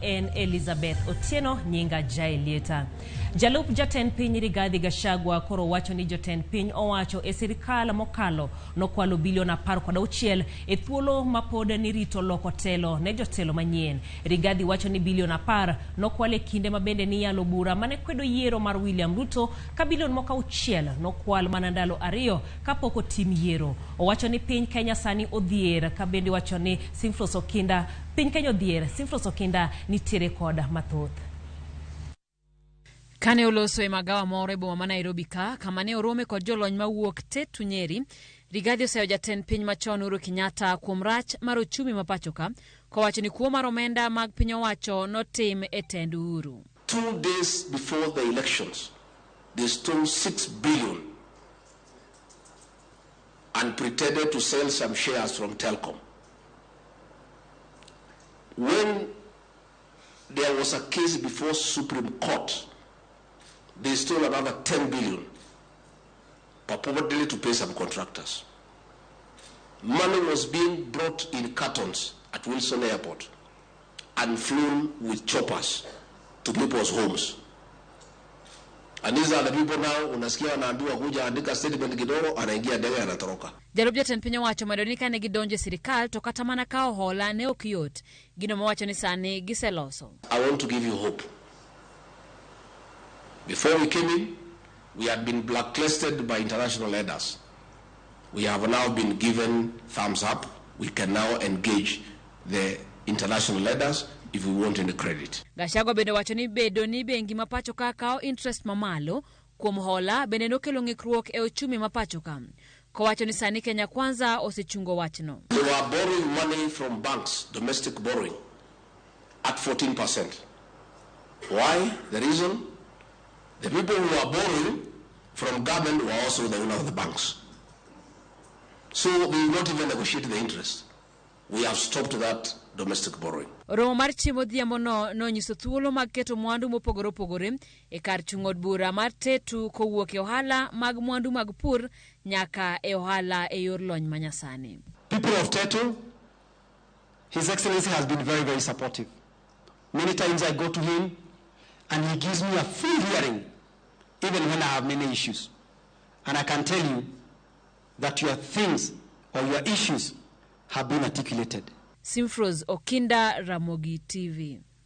en Elizabeth Otieno nyinga Jaelieta. Jalup jatend piny Rigathi Gachagua koro wacho ni jotend piny owacho e sirikal mokalo nokwalo bilion 16 e thuolo mapod ni rito loko telo ne jotelo manyien. Rigathi wacho ni bilion 10 nokwal e kinde mabende ni yalo bura mane kwedo yiero mar William Ruto ka bilion moko 6 nokwal mana ndalo 2 kapok otim yiero. Owacho ni piny Kenya sani odhier ka bende wacho ni Simfros Okinda piny Kenya odhier Simfros Okinda nitiere koda mathoth. Kane oloso e magawa moro e boma ma Nairobi kama ne orome kod jolony mawuok Tetu Nyeri, Rigathi oseyo jatend piny machon Uhuru Kenyatta kuom rach mar ochumi ma pacho ka, kowacho ni kuo mar omenda mag piny owacho notim e tend Uhuru. 2 days before the elections, they stole 6 billion and pretended to sell some shares from Telcom. When there was a case before Supreme Court, they stole another 10 billion, purportedly to pay some contractors. Money was being brought in cartons at Wilson Airport and flown with choppers to people's homes. And these are the people now, unasikia wanaambiwa kuja andika statement kidogo, anaingia ndege anatoroka. Jalup jatend piny owacho madonika ne gidonje sirikal to kata mana kao hola ne okiyot. Gino mowacho ni sani giseloso. I want to give you hope. Before we came in, we had been blacklisted by international leaders. We have now been given thumbs up. We can now engage the international leaders if we want any credit. Gachagua bende wacho ni bedo ni bengi mapacho ka kao interest mamalo kuom hola bende nokelo ng'ikruok e ochumi mapacho ka. Kowacho ni sani Kenya Kwanza osechungo wachno. They were borrowing money from banks, domestic borrowing, at 14%. Why? The reason? The people who are borrowing from government were also the owner of the banks. So they will not even negotiate the interest. We have stopped that domestic borrowing. Romo mar chiemo dhiambo no nyiso thuolo mag keto mwandu mopogore opogore e kar chung od bura mar Tetu kowuok e ohala mag mwandu mag pur nyaka e ohala e yor lony manyasani. People of Tetu, His Excellency has been very, very supportive. Many times I go to him and he gives me a full hearing, even when I have many issues. And I can tell you that your things or your issues have been articulated. Simfros Okinda, Ramogi TV.